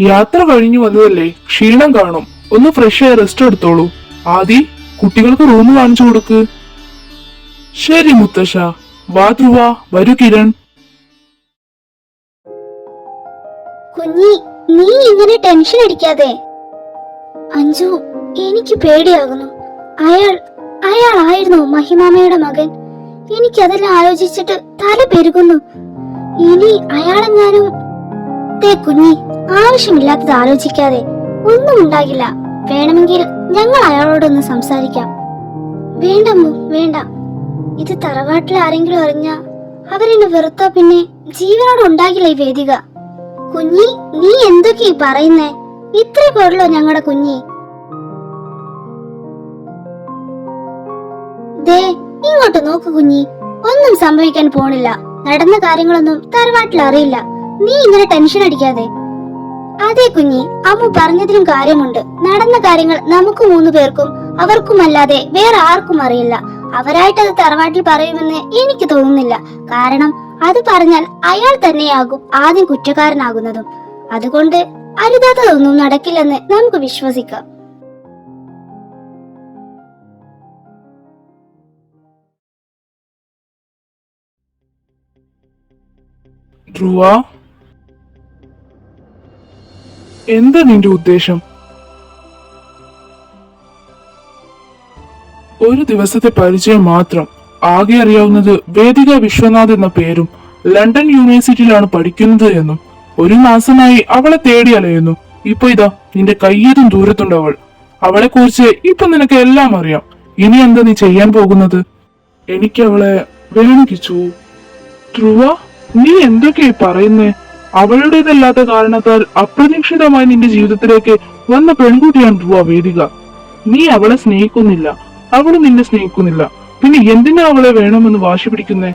യാത്ര കഴിഞ്ഞു വന്നതല്ലേ, ക്ഷീണം കാണും. ഒന്ന് ഫ്രഷ് ആയി റെസ്റ്റ് എടുത്തോളൂ. ആദി, കുട്ടികൾക്ക് റൂം കാണിച്ചു കൊടുക്ക്. ശരി മുത്തശ്ശ. വാ ധ്രുവ, വരൂ കിരൺ. കുഞ്ഞി, നീ ഇങ്ങനെ ടെൻഷൻ അടിക്കാതെ. അഞ്ജു, എനിക്ക് പേടിയാകുന്നു. അയാളായിരുന്നു മഹിമാമയുടെ മകൻ. എനിക്കതെല്ലാം ആലോചിച്ചിട്ട് തല പെരുകുന്നു. ഇനി അയാളെങ്ങാനും. കുഞ്ഞി, ആവശ്യമില്ലാത്തത് ആലോചിക്കാതെ. ഒന്നും ഉണ്ടാകില്ല. വേണമെങ്കിൽ ഞങ്ങൾ അയാളോടൊന്ന് സംസാരിക്കാം. വേണ്ടമ്മു, വേണ്ട. ഇത് തറവാട്ടിൽ ആരെങ്കിലും അറിഞ്ഞാ അവരെന്നെ വെറുത്താ പിന്നെ ജീവനോട് ഉണ്ടാകില്ല ഈ വേദിക. കുഞ്ഞി, നീ എന്തൊക്കെയാ പറയുന്നേ? ഇത്ര പോരല്ലോ ഞങ്ങളുടെ കുഞ്ഞി. ദേ, ഇങ്ങോട്ട് നോക്ക് കുഞ്ഞി. ഒന്നും സംഭവിക്കാൻ പോണില്ല. നടന്ന കാര്യങ്ങളൊന്നും തറവാട്ടിൽ അറിയില്ല. നീ ഇങ്ങനെ ടെൻഷൻ അടിക്കാതെ. അതെ കുഞ്ഞി, അമ്മു പറഞ്ഞതിലും കാര്യമുണ്ട്. നടന്ന കാര്യങ്ങൾ നമുക്ക് 3 പേർക്കും അവർക്കുമല്ലാതെ വേറെ ആർക്കും അറിയില്ല. അവരായിട്ടത് തറവാട്ടിൽ പറയുമെന്ന് എനിക്ക് തോന്നുന്നില്ല. കാരണം അത് പറഞ്ഞാൽ അയാൾ തന്നെയാകും ആദ്യം കുറ്റക്കാരനാകുന്നതും. അതുകൊണ്ട് അരുതാത്തതൊന്നും നടക്കില്ലെന്ന് നമുക്ക് വിശ്വസിക്കാം. ധ്രുവ, എന്താ നിന്റെ ഉദ്ദേശം? ഒരു ദിവസത്തെ പരിചയം മാത്രം. ആകെ അറിയാവുന്നത് വേദിക വിശ്വനാഥ് എന്ന പേരും ലണ്ടൻ യൂണിവേഴ്സിറ്റിയിലാണ് പഠിക്കുന്നത് എന്നും. ഒരു മാസമായി അവളെ തേടി അലയുന്നു. ഇപ്പൊ ഇതാ നിന്റെ കയ്യേതും ദൂരത്തുണ്ട് അവൾ. അവളെ കുറിച്ച് ഇപ്പൊ നിനക്ക് എല്ലാം അറിയാം. ഇനി എന്താ നീ ചെയ്യാൻ പോകുന്നത്? എനിക്ക് അവളെ വേണിക്കിച്ചു. ധ്രുവ, നീ എന്തൊക്കെയായി പറയുന്നേ? അവളുടേതല്ലാത്ത കാരണത്താൽ അപ്രതീക്ഷിതമായി നിന്റെ ജീവിതത്തിലേക്ക് വന്ന പെൺകുട്ടിയാണ് ധ്രുവ വേദിക. നീ അവളെ സ്നേഹിക്കുന്നില്ല, അവള് നിന്നെ സ്നേഹിക്കുന്നില്ല. പിന്നെ എന്തിനാ അവളെ വേണമെന്ന് വാശി പിടിക്കുന്നേ?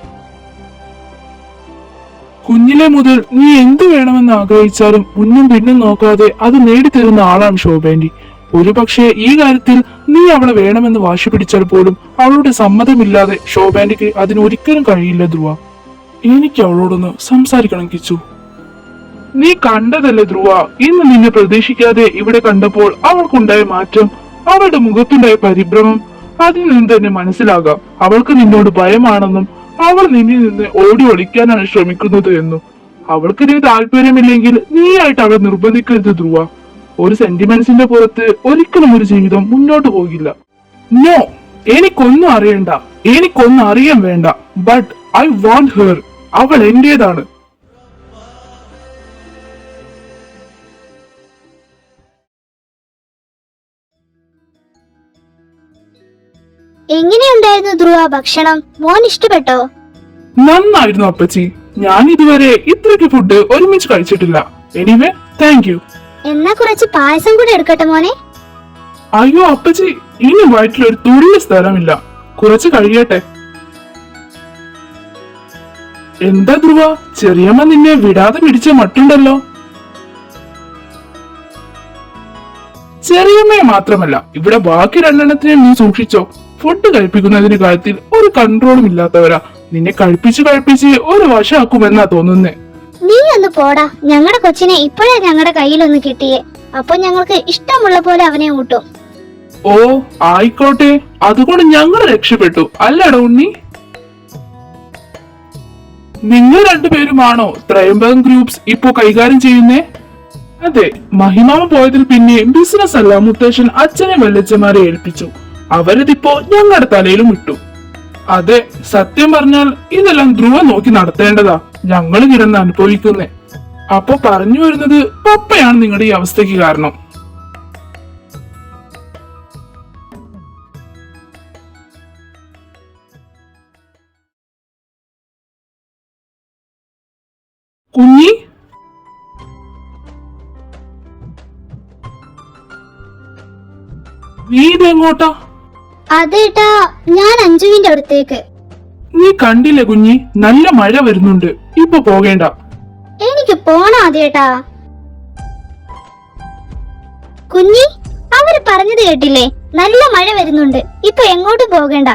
കുഞ്ഞിലെ മുതൽ നീ എന്ത് വേണമെന്ന് ആഗ്രഹിച്ചാലും മുന്നും പിന്നും നോക്കാതെ അത് നേടിത്തരുന്ന ആളാണ് ശോഭേന്റി. ഒരു പക്ഷേ ഈ കാര്യത്തിൽ നീ അവളെ വേണമെന്ന് വാശി പിടിച്ചാൽ പോലും അവളുടെ സമ്മതമില്ലാതെ ശോഭേന്റിക്ക് അതിനൊരിക്കലും കഴിയില്ല ധ്രുവ. എനിക്ക് അവളോടൊന്ന് സംസാരിക്കണം കിച്ചു. നീ കണ്ടതല്ലേ ധ്രുവ, ഇന്ന് നിന്നെ പ്രതീക്ഷിക്കാതെ ഇവിടെ കണ്ടപ്പോൾ അവൾക്കുണ്ടായ മാറ്റം, അവളുടെ മുഖത്തുണ്ടായ പരിഭ്രമം. അതിൽ നിന്ന് തന്നെ മനസ്സിലാകാം അവൾക്ക് നിന്നോട് ഭയമാണെന്നും അവൾ നിന്നിൽ നിന്ന് ഓടി ഒളിക്കാനാണ് ശ്രമിക്കുന്നത് എന്നും. അവൾക്ക് നീ താല്പര്യമില്ലെങ്കിൽ നീയായിട്ട് അവളെ നിർബന്ധിക്കരുത് ധ്രുവ. ഒരു സെന്റിമെന്റ്സിന്റെ പുറത്ത് ഒരിക്കലും ഒരു ജീവിതം മുന്നോട്ട് പോകില്ല. നോ, എനിക്കൊന്നും അറിയണ്ട, എനിക്കൊന്നും അറിയാൻ വേണ്ട. But I want her. അവൾ എന്റേതാണ്. എങ്ങനെയുണ്ടായിരുന്നു ധ്രുവ ഭക്ഷണം? മോൻ ഇഷ്ടപ്പെട്ടോ? നന്നായിരുന്നു അപ്പച്ചി. ഞാൻ ഇതുവരെ ഇത്രയ്ക്ക് ഫുഡ് ഒരുമിച്ച് കഴിച്ചിട്ടില്ല. Anyway, thank you. എന്നാ കുറച്ച് പായസം കൂടെ എടുക്കട്ടെ മോനെ? അയ്യോ അപ്പച്ചി, ഇനി വയറ്റിലൊരു തുള്ളി സ്ഥലമില്ല. കുറച്ച് കഴിയട്ടെ. എന്താ ധ്രുവ, ചെറിയമ്മ നിന്നെ വിടാതെ പിടിച്ച മട്ടുണ്ടല്ലോ. ചെറിയമ്മയെ മാത്രമല്ല, ഇവിടെ ബാക്കി 2 നീ സൂക്ഷിച്ചോ. ഫുഡ് കഴിപ്പിക്കുന്നതിന് കാര്യത്തിൽ ഒരു കൺട്രോളും ഇല്ലാത്തവരാ. നിന്നെ കഴിപ്പിച്ച് ഒരു വശമാക്കുമെന്നാ തോന്നുന്നേ. നീ ഒന്ന് പോടാ. ഞങ്ങളുടെ കൊച്ചിനെ ഇപ്പോഴേ ഞങ്ങളുടെ കയ്യിലൊന്ന് കിട്ടിയേ. അപ്പൊ ഞങ്ങൾക്ക് ഇഷ്ടമുള്ള പോലെ അവനെ ഊട്ടും. ഓ ആയിക്കോട്ടെ, അതുകൊണ്ട് ഞങ്ങൾ രക്ഷപ്പെട്ടു അല്ലട ഉണ്ണി. നിങ്ങൾ 2 പേരുമാണോ ത്രയംബകം ഗ്രൂപ്പ്സ് ഇപ്പോ കൈകാര്യം ചെയ്യുന്നേ? അതെ, മഹിമാമ പോയതിൽ പിന്നെ ബിസിനസ് അല്ല മുത്തശ്ശൻ അച്ഛനെ വല്ലച്ചമാരെ ഏൽപ്പിച്ചു. അവരിതിപ്പോ ഞങ്ങളുടെ തലയിലും ഇട്ടു. അതെ, സത്യം പറഞ്ഞാൽ ഇതെല്ലാം ധ്രുവ നോക്കി നടത്തേണ്ടതാ. ഞങ്ങള് കിടന്ന് അനുഭവിക്കുന്നേ. അപ്പൊ പറഞ്ഞു വരുന്നത് പപ്പയാണ് നിങ്ങളുടെ ഈ അവസ്ഥയ്ക്ക് കാരണം. കുഞ്ഞി, നീ ഇതെങ്ങോട്ടാ? അതേട്ടാ, ഞാൻ അഞ്ജുവിന്റെ അടുത്തേക്ക്. നീ കണ്ടില്ലേ കുഞ്ഞി, നല്ല മഴ വരുന്നുണ്ട്. ഇപ്പൊ പോകേണ്ട. എനിക്ക് പോണം അതേട്ടാ. കുഞ്ഞി, അവര് പറഞ്ഞത് കേട്ടില്ലേ? നല്ല മഴ വരുന്നുണ്ട്. ഇപ്പൊ എങ്ങോട്ടും പോകേണ്ട.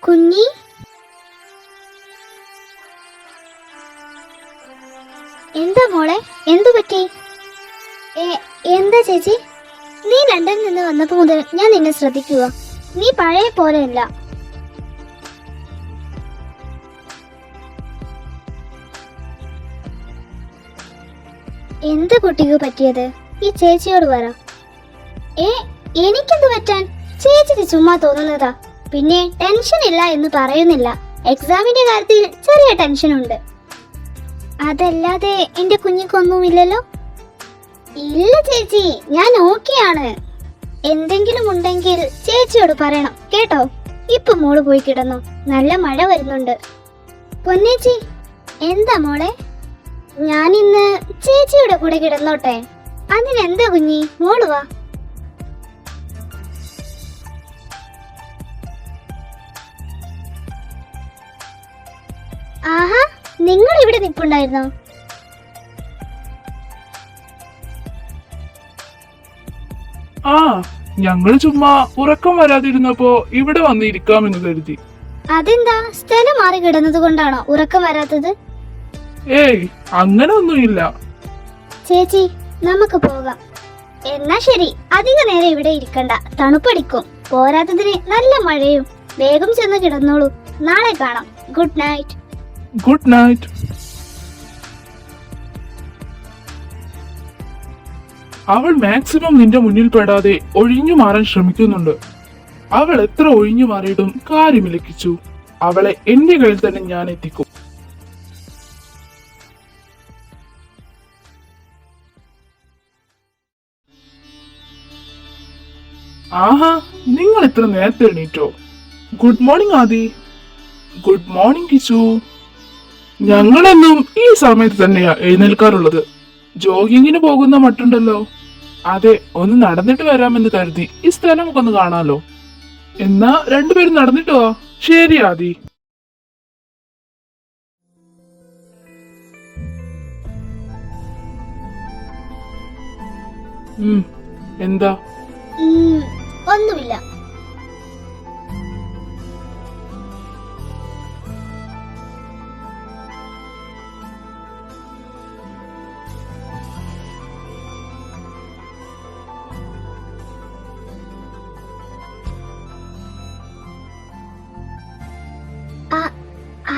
കുഞ്ഞി, എന്താ മോളെ, എന്തു പറ്റി? എന്താ ചേച്ചി? നീ ലണ്ടനിൽ നിന്ന് വന്നപ്പോ മുതൽ ഞാൻ നിന്നെ ശ്രദ്ധിക്കുക. നീ പഴയ പോലെയല്ല. എന്ത് കുട്ടിക്ക് പറ്റിയത്? ഈ ചേച്ചിയോട് പറ. എനിക്കെന്ത് പറ്റാൻ? ചേച്ചിക്ക് ചുമ്മാ തോന്നുന്നതാ. പിന്നെ ടെൻഷൻ ഇല്ല എന്ന് പറയുന്നില്ല. എക്സാമിന്റെ കാര്യത്തിൽ ചെറിയ ടെൻഷനുണ്ട്. അതല്ലാതെ എന്റെ കുഞ്ഞിക്കൊന്നുമില്ലല്ലോ. ഇല്ല ചേച്ചി, ഞാൻ ഓക്കെയാണ്. എന്തെങ്കിലും ഉണ്ടെങ്കിൽ ചേച്ചിയോട് പറയണം കേട്ടോ. ഇപ്പൊ മോള് പോയി കിടന്നു, നല്ല മഴ വരുന്നുണ്ട്. പൊന്നേച്ചി, എന്താ മോളെ? ഞാനിന്ന് ചേച്ചിയുടെ കൂടെ കിടന്നോട്ടെ? അതിനെന്താ കുഞ്ഞി, മോള് വാ. ആഹാ, നിങ്ങൾ ഇവിടെ നിൽപ്പുണ്ടായിരുന്നോ? ആ, ഞങ്ങള് ചുമ്മാ ഉറക്കം വരാതിരുന്നപ്പോ ഇവിടെ വന്നിരിക്കാമെന്ന് കരുതി. അതെന്താ, സ്ഥലം മാറി കിടന്നത് കൊണ്ടാണോ ഉറക്കം വരാത്തത്? ഏയ്, അങ്ങനെ ഒന്നുമില്ല. ചേച്ചി, നമുക്ക് പോകാം. എന്നാ ശരി, അധിക നേരം ഇവിടെ ഇരിക്കണ്ട, തണുപ്പടിക്കും. പോരാത്തതിന് നല്ല മഴയും. വേഗം ചെന്ന് കിടന്നോളൂ. നാളെ കാണാം. Good night. Good night. അവൾ മാക്സിമം നിന്റെ മുന്നിൽ പെടാതെ ഒഴിഞ്ഞു മാറാൻ ശ്രമിക്കുന്നുണ്ട്. അവൾ എത്ര ഒഴിഞ്ഞു മാറിയിട്ടും കാര്യമിലക്കിച്ചു. അവളെ എന്റെ കയ്യിൽ തന്നെ ഞാൻ എത്തിക്കും. ആഹാ, നിങ്ങൾ ഇത്ര നേരത്തെ എണീറ്റോ? Good morning Adi. Good morning Kichu. ഞങ്ങളെന്നും ഈ സമയത്ത് തന്നെയാ എഴുന്നേൽക്കാറുള്ളത്. ജോഗിങ്ങിന് പോകുന്ന മട്ടുണ്ടല്ലോ. അതെ, ഒന്ന് നടന്നിട്ട് വരാമെന്ന് കരുതി. ഈ സ്ഥലമൊക്കെ ഒന്ന് കാണാലോ. എന്നാ രണ്ടുപേരും നടന്നിട്ട് വാ. ശരി ആദി. എന്താ? ഒന്നുമില്ല.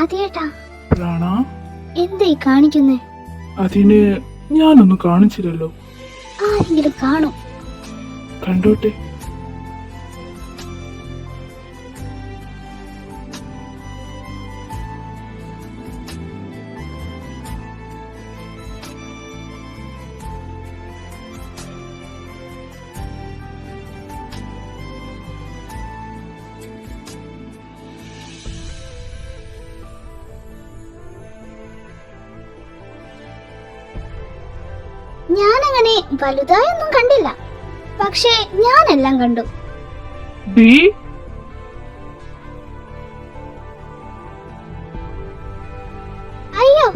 ആദ്യേട്ടാ, പ്രാണ, എന്തായി കാണിക്കുന്നേ? അതിന് ഞാനൊന്നും കാണിച്ചില്ലല്ലോ. ആരെങ്കിലും കാണും. കണ്ടോട്ടെ. ഞാനങ്ങനെ വലുതായൊന്നും കണ്ടില്ല, പക്ഷേ ഞാനെല്ലാം കണ്ടു. ഡി, അയ്യോ,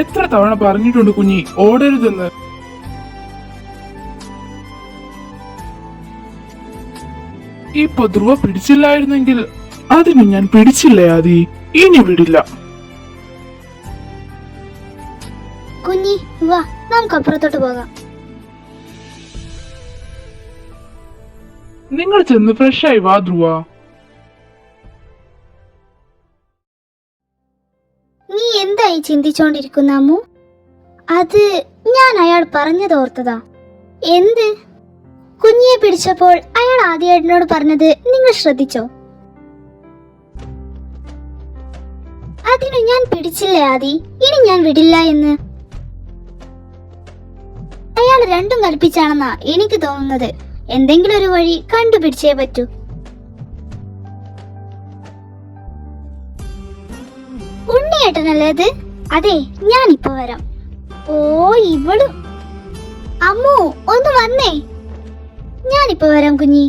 എത്ര തവണ പറഞ്ഞിട്ടുണ്ട് കുഞ്ഞി ഓടരുതെന്ന്. ഇപ്പൊ ധ്രുവ പിടിച്ചില്ലായിരുന്നെങ്കിൽ അതിന് ഞാൻ പിടിച്ചില്ലേ ആദി. ഇനി വിടില്ല. കുഞ്ഞി വാ, നമുക്ക് അപ്പുറത്തോട്ട് പോകാം. നിങ്ങൾ ചെന്ന് ഫ്രഷായി വാ ധ്രുവ. നീ എന്തായി ചിന്തിച്ചോണ്ടിരിക്കുന്ന അമ്മു? അത് ഞാൻ അയാൾ പറഞ്ഞത് ഓർത്തതാ. എന്ത്? കുഞ്ഞിയെ പിടിച്ചപ്പോൾ അയാൾ ആദ്യേട്ടനോട് പറഞ്ഞത് നിങ്ങൾ ശ്രദ്ധിച്ചോ? അതിനു ഞാൻ പിടിച്ചില്ലേ ആദി, ഇനി ഞാൻ വിടില്ല എന്ന്. അയാൾ രണ്ടും കൽപ്പിച്ചാണെന്നാ എനിക്ക് തോന്നുന്നത്. എന്തെങ്കിലും ഒരു വഴി കണ്ടുപിടിച്ചേ പറ്റൂ. ഉണ്ണിയേട്ടനല്ലേ അത്? അതെ, ഞാനിപ്പോ വരാം. ഓ, ഇവളും. അമ്മു, ഒന്ന് വന്നേ. ഞാനിപ്പോ വരാം കുഞ്ഞി.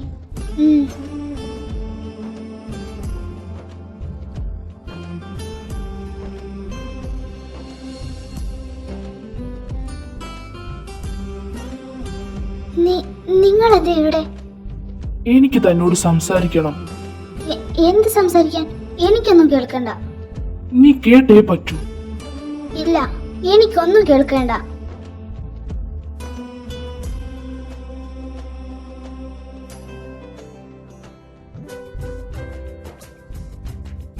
എന്താ ഇവിടെ? എനിക്ക് തന്നോട് സംസാരിക്കണം. എന്ത് സംസാരിക്കാൻ? എനിക്കൊന്നും കേൾക്കണ്ട. നീ കേട്ടേ പറ്റൂ. ഇല്ല, എനിക്കൊന്നും കേൾക്കണ്ട.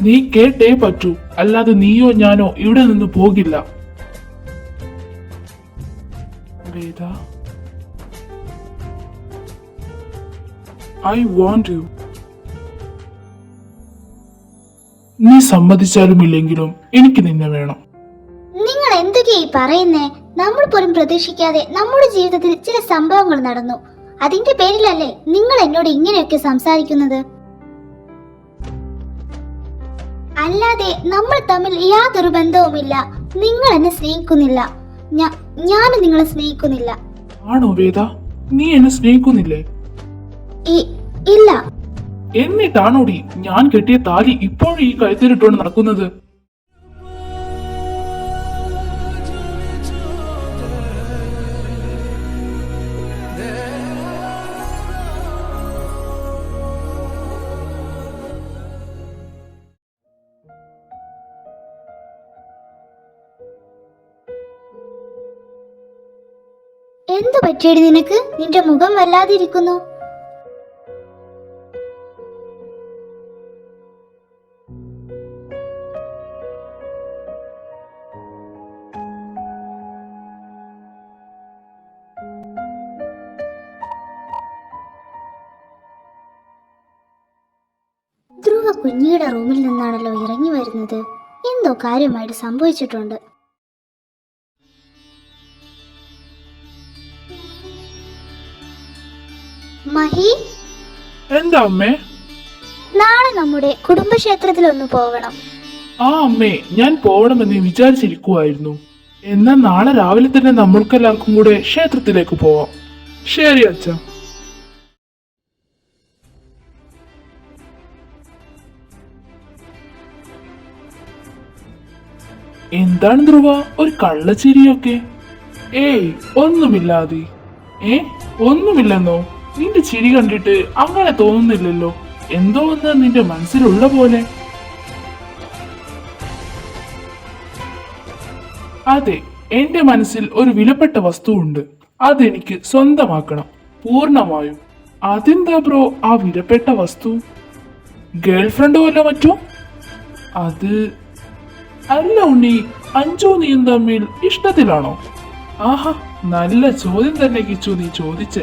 നീ കേട്ടേ പറ്റൂ, അല്ലാതെ നീയോ ഞാനോ ഇവിടെ നിന്ന് പോകില്ല. വേദ, ഐ വാണ്ട് യു. നീ സമ്മതിച്ചാലും ഇല്ലെങ്കിലും എനിക്ക് നിന്നെ വേണം. നിങ്ങൾ എന്തൊക്കെയായി പറയുന്നേ? നമ്മൾ പോലും പ്രതീക്ഷിക്കാതെ നമ്മുടെ ജീവിതത്തിൽ ചില സംഭവങ്ങൾ നടന്നു. അതിന്റെ പേരിലല്ലേ നിങ്ങൾ എന്നോട് ഇങ്ങനെയൊക്കെ സംസാരിക്കുന്നത്? അല്ലാതെ നമ്മൾ തമ്മിൽ യാതൊരു ബന്ധവുമില്ല. നിങ്ങൾ എന്നെ സ്നേഹിക്കുന്നില്ല, ഞാനും നിങ്ങളെ സ്നേഹിക്കുന്നില്ല. ആണോ വേദ? നീ എന്നെ സ്നേഹിക്കുന്നില്ലേ? ഇല്ല. എന്നിട്ടാണോടി ഞാൻ കെട്ടിയ താലി ഇപ്പോഴും ഈ കഴുത്തിലിട്ടോണ്ട് നടക്കുന്നത്? എന്തു പറ്റിയടി നിനക്ക്? നിന്റെ മുഖം വല്ലാതിരിക്കുന്നു. ധ്രുവ കുഞ്ഞിയുടെ റൂമിൽ നിന്നാണല്ലോ ഇറങ്ങി വരുന്നത്. എന്തോ കാര്യമായിട്ട് സംഭവിച്ചിട്ടുണ്ട്. മഹി, എന്താ അമ്മേ? നാളെ നമ്മുടെ കുടുംബക്ഷേത്രത്തിൽ ഒന്ന് പോകണം. ആ അമ്മേ, ഞാൻ പോകണമെന്ന് വിചാരിച്ചിരിക്കുവായിരുന്നു. എന്നാൽ നാളെ രാവിലെ തന്നെ നമ്മൾക്കെല്ലാവർക്കും കൂടെ ക്ഷേത്രത്തിലേക്ക് പോവാം. ശരി അച്ഛ. എന്താണ് ധ്രുവ ഒരു കള്ളച്ചിരിയൊക്കെ? ഏയ് ഒന്നുമില്ലാതെ. ഒന്നുമില്ലെന്നോ? നിന്റെ ചിരി കണ്ടിട്ട് അങ്ങനെ തോന്നുന്നില്ലല്ലോ. എന്തോ ഒന്ന് നിന്റെ മനസ്സിലുള്ള പോലെ. അതെ, എന്റെ മനസ്സിൽ ഒരു വിലപ്പെട്ട വസ്തുവുണ്ട്. അതെനിക്ക് സ്വന്തമാക്കണം, പൂർണ്ണമായും. അതെന്താ ബ്രോ ആ വിലപ്പെട്ട വസ്തു? ഗേൾഫ്രണ്ടോ അല്ല മറ്റോ? അത് അല്ല ഉണ്ണി, അഞ്ചോ നീയും തമ്മിൽ ഇഷ്ടത്തിലാണോ? ആഹാ, നല്ല ചോദ്യം തന്നെ കിച്ചു നീ ചോദിച്ചേ.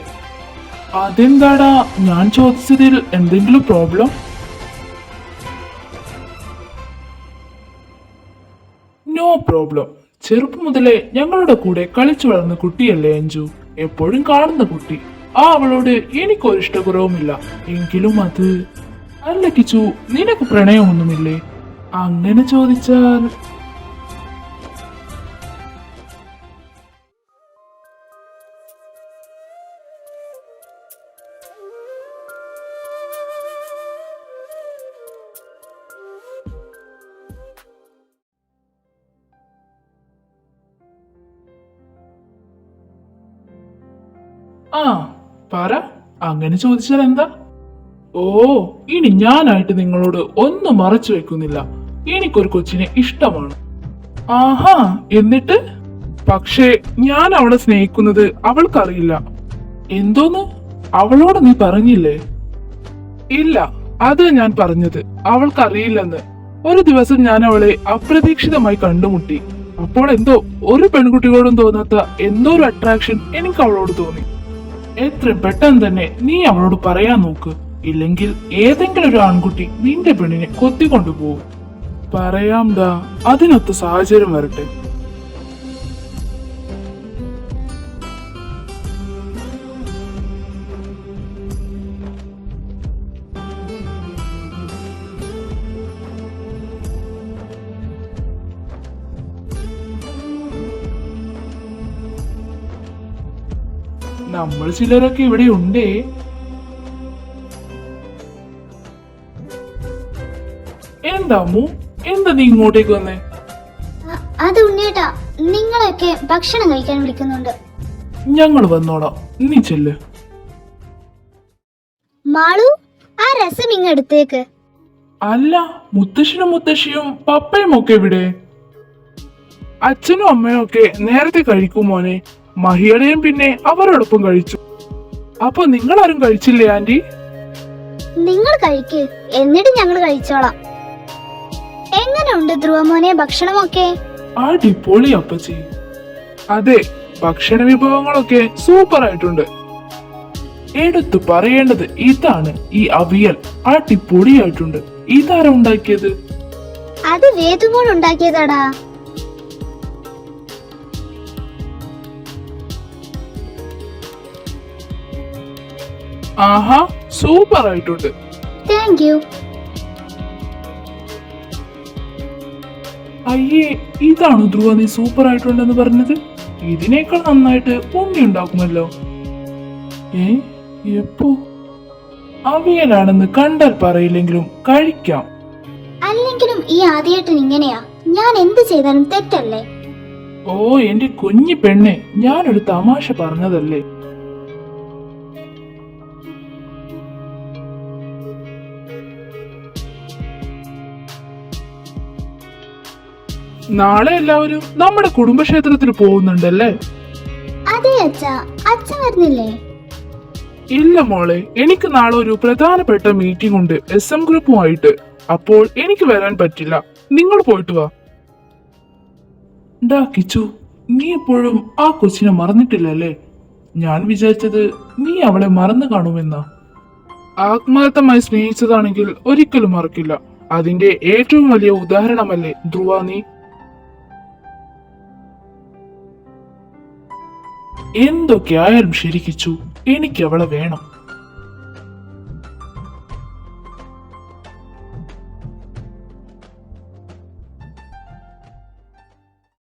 അതെന്താടാ ഞാൻ ചോദിച്ചതിൽ എന്തെങ്കിലും പ്രോബ്ലം? No problem. ചെറുപ്പം മുതലേ ഞങ്ങളുടെ കൂടെ കളിച്ചു വളർന്ന കുട്ടിയല്ലേ അഞ്ജു, എപ്പോഴും കാണുന്ന കുട്ടി. അവളോട് എനിക്കൊരു ഇഷ്ടക്കുറവുമില്ല. എങ്കിലും അത് അല്ല കിച്ചു, നിനക്ക് പ്രണയമൊന്നുമില്ലേ? അങ്ങനെ ചോദിച്ചാൽ ആ പറ. അങ്ങനെ ചോദിച്ചാൽ എന്താ? ഓ, ഇനി ഞാനായിട്ട് നിങ്ങളോട് ഒന്നും മറച്ചു വെക്കുന്നില്ല. എനിക്കൊരു കൊച്ചിനെ ഇഷ്ടമാണ്. ആഹാ, എന്നിട്ട്? പക്ഷേ ഞാൻ അവളെ സ്നേഹിക്കുന്നത് അവൾക്കറിയില്ല. എന്തോന്ന്? അവളോട് നീ പറഞ്ഞില്ലേ? ഇല്ല, അത് ഞാൻ പറഞ്ഞത് അവൾക്കറിയില്ലെന്ന്. ഒരു ദിവസം ഞാൻ അവളെ അപ്രതീക്ഷിതമായി കണ്ടുമുട്ടി. അപ്പോൾ എന്തോ ഒരു പെൺകുട്ടിയോടും തോന്നാത്ത എന്തോ ഒരു അട്രാക്ഷൻ എനിക്ക് അവളോട് തോന്നി. എത്ര പെട്ടെന്ന് തന്നെ നീ അവളോട് പറയാൻ നോക്ക്, ഇല്ലെങ്കിൽ ഏതെങ്കിലും ഒരു ആൺകുട്ടി നിന്റെ പെണ്ണിനെ കൊത്തിക്കൊണ്ടുപോകും. പറയാം ഡാ, അതിനൊത്ത സാഹചര്യം വരട്ടെ. നമ്മൾ ചിലരൊക്കെ ഇവിടെ ഉണ്ടേ. എന്താമു, എന്താ നീ ഇങ്ങോട്ടേക്ക് വന്നേ? അത് ഉണ്ണേട്ടാ, നിങ്ങളൊക്കെ ഭക്ഷണം കഴിക്കാൻ വിളിക്കുന്നുണ്ട്. ഞങ്ങൾ വന്നോളാം, നീ ചെല്ല്. മാളു, ആ രസം ഇങ്ങെടുത്തേക്ക്. അല്ല, മുത്തശ്ശനും മുത്തശ്ശിയും പപ്പയും ഒക്കെ ഇവിടെ. അച്ഛനും അമ്മയും ഒക്കെ നേരത്തെ കഴിക്കും മോനെ. മഹിയുടെയും പിന്നെ അവരോടൊപ്പം കഴിച്ചു. അപ്പൊ നിങ്ങൾ ആരും കഴിച്ചില്ലേ ആന്റി? നിങ്ങൾ കഴിക്ക്, എന്നിട്ട് ഞങ്ങൾ കഴിച്ചോളാം. എങ്ങനെയുണ്ട് ധ്രുവമോനെ ഭക്ഷണമൊക്കെ? അടിപൊളി അപ്പച്ചി. അതെ, ഭക്ഷണ വിഭവങ്ങളൊക്കെ സൂപ്പർ ആയിട്ടുണ്ട്. എടുത്തു പറയേണ്ടത് ഇതാണ്, ഈ അവിയൽ അടിപൊളിയായിട്ടുണ്ട്. ഇതാരാ ഉണ്ടാക്കിയത്? അത് വേദുമോൾ ഉണ്ടാക്കിയതാടാ. ആഹാ, സൂപ്പർ ആയിട്ടുണ്ട്. Thank you. അയ്യേ, ഇതാണോ ധ്രുവ നീ സൂപ്പർ ആയിട്ടുണ്ടെന്ന് പറഞ്ഞത്? ഇതിനേക്കാൾ നന്നായിട്ട് ഉണ്ണി ഉണ്ടാക്കുമല്ലോ. എപ്പോ? അവിയലാണെന്ന് കണ്ടാൽ പറയില്ലെങ്കിലും കഴിക്കാം. അല്ലെങ്കിലും ഈ ആദ്യേട്ടൻ ഇങ്ങനെയാ. ഞാൻ എന്ത് ചെയ്താലും തെറ്റല്ലേ? ഓ എന്റെ കുഞ്ഞി പെണ്ണെ, ഞാനൊരു തമാശ പറഞ്ഞതല്ലേ. നാളെ എല്ലാവരും നമ്മുടെ കുടുംബക്ഷേത്രത്തിൽ പോകുന്നുണ്ടല്ലേ? അതെ അച്ഛാ. അച്ഛൻ വരുന്നില്ലേ? ഇല്ല മോളെ, എനിക്ക് നാളെ ഒരു പ്രധാനപ്പെട്ട മീറ്റിംഗ് ഉണ്ട് SM ഗ്രൂപ്പുമായിട്ട്. അപ്പോൾ എനിക്ക് വരാൻ പറ്റില്ല. നിങ്ങൾ പോയിട്ട് വാ. ഡാ കിച്ചു, നീ ഇപ്പോഴും ആ കൊച്ചിനെ മറന്നിട്ടില്ലല്ലേ? ഞാൻ വിചാരിച്ചത് നീ അവളെ മറന്നു കാണുമെന്നാ. ആത്മാർത്ഥമായി സ്നേഹിച്ചതാണെങ്കിൽ ഒരിക്കലും മറക്കില്ല. അതിന്റെ ഏറ്റവും വലിയ ഉദാഹരണമല്ലേ ധ്രുവ നീ? എന്തൊക്കെ ആയാലും ശരി കിച്ചു, എനിക്ക് അവളെ വേണം.